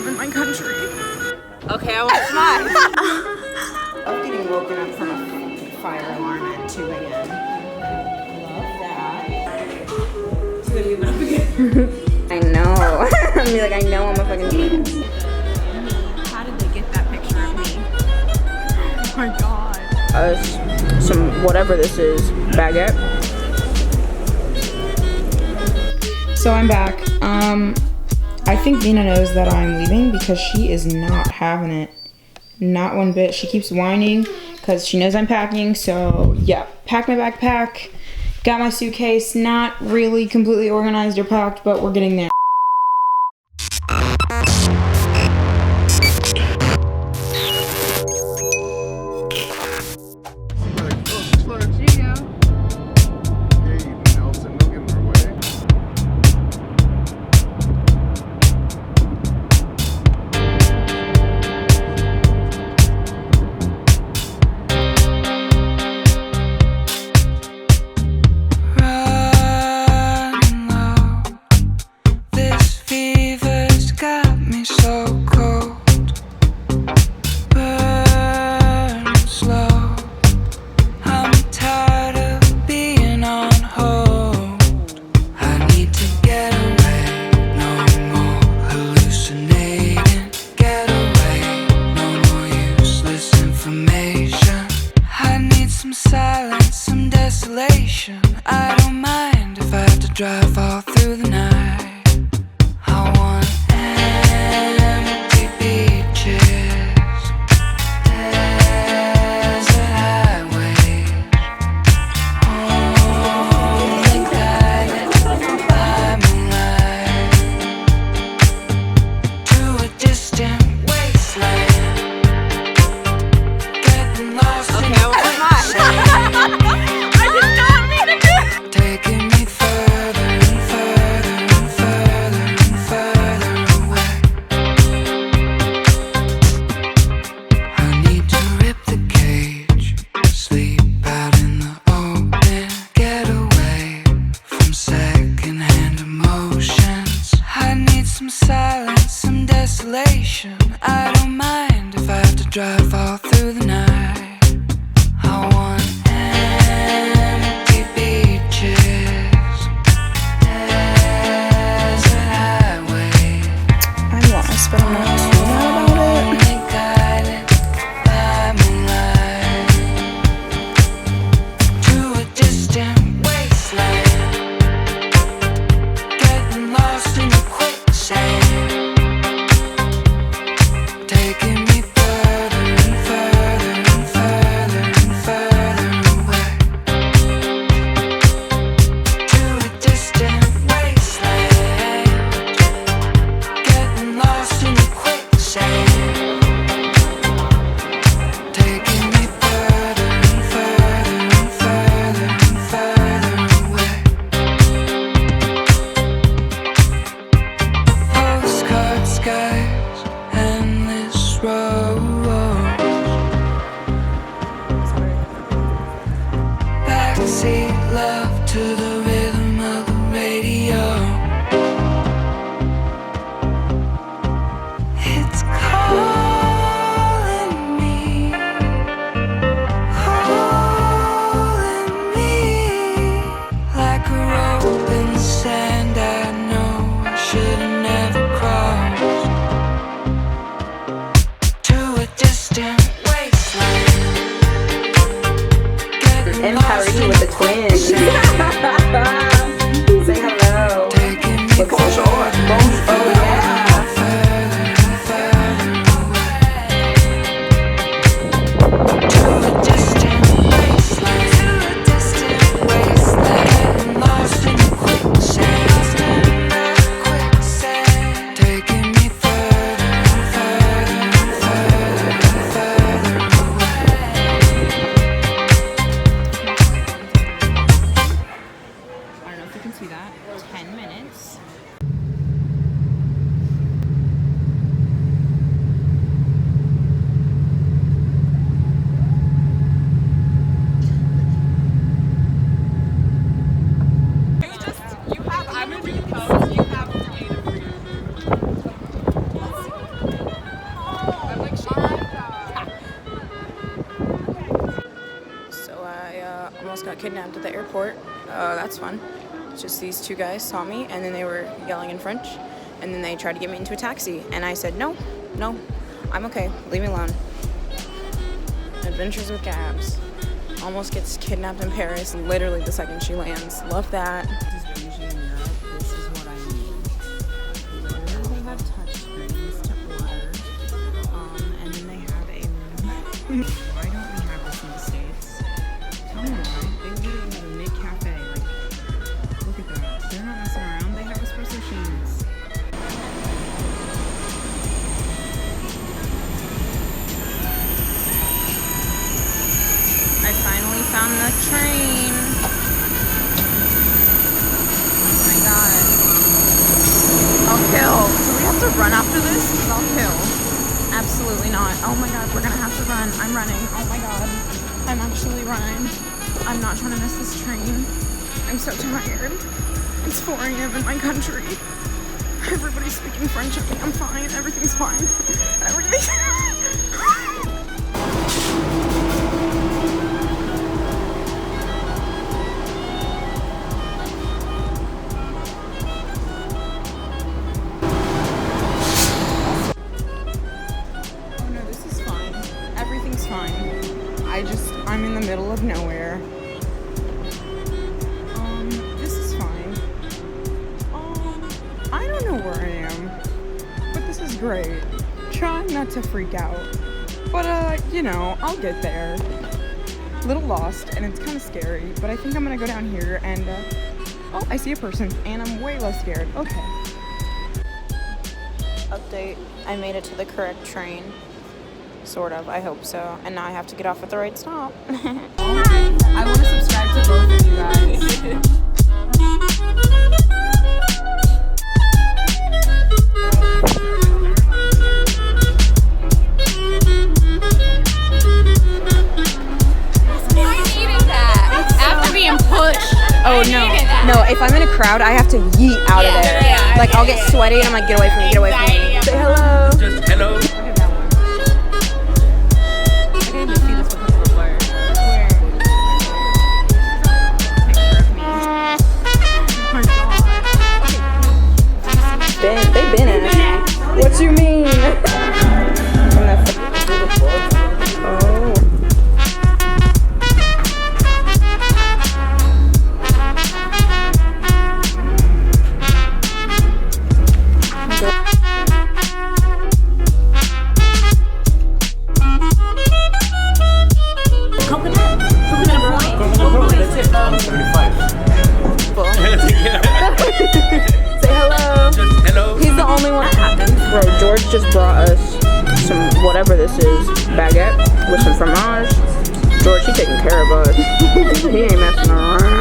live in my country. Okay, I want to smile. I'm getting woken up from a fire alarm at 2 a.m. Love that. 2 a.m. up again. I know. I mean, like, I know I'm a fucking genius. How did they get that picture of me? Oh my god. Some whatever this is, baguette. So I'm back. I think Vina knows that I'm leaving because she is not having it. Not one bit. She keeps whining because she knows I'm packing. So yeah, packed my backpack. Got my suitcase. Not really completely organized or packed, but we're getting there. Drive all through the night. I want empty beaches, desert highways, only guided by moonlight to a distant wasteland, getting lost in the quicksand. I did not mean to do it. Taking me further and further and further and further away. I need to rip the cage, sleep out in the open, get away from secondhand emotions. I need some silence, some desolation. I don't mind if I have to drive all through the night. I want empty beaches, desert highways, I'm lost, but I'm not too mad about it. only guided by moonlight to a distant wasteland, getting lost in the quicksand, taking me further and further and further and further away to a distant wasteland, getting lost in the quicksand, taking me further and further and further and further away. Postcard skies, endless roads, backseat love to the rhythm of the radio. It's calling me like a rope in the sand. I know I should have never crossed. got kidnapped at the airport. That's fun. Just these two guys saw me, and then they were yelling in French, and then they tried to get me into a taxi, and I said, no, I'm okay, leave me alone. Adventures with Gabs. Almost gets kidnapped in Paris, literally the second she lands. Love that. This is bougie in Europe. This is what I need. Literally, they have touch screens to order. And then they have a... Why don't we have this in the States? Tell me why. They literally have a mid-cafe. Like, look at that. They're not messing around. They have espresso machines. I finally found the train. Oh my god. I'll kill. Do we have to run after this? Because I'll kill. Absolutely not. Oh my god, we're gonna have to run. I'm running. Oh my god. I'm actually running. I'm not trying to miss this train. I'm so tired. It's 4 a.m. in my country. Everybody's speaking French at me. I'm fine. Everything's fine. Everything's I'm in the middle of nowhere. This is fine. I don't know where I am, but this is great. Trying not to freak out, but you know, I'll get there. A little lost, and it's kind of scary, but I think I'm gonna go down here and, oh, I see a person, and I'm way less scared. Okay. Update, I made it to the correct train. Sort of, I hope so. And now I have to get off at the right stop. I want to subscribe to both of you guys. I needed that. After being pushed. Oh no. No, if I'm in a crowd, I have to yeet out of there. Yeah, like, I'll get sweaty and I'm like, get away from me, get away from me. Say hello. Just hello. They've been in it. What you mean? Oh. Bro, George just brought us some, whatever this is, baguette with some fromage. George, he taking care of us. He ain't messing around.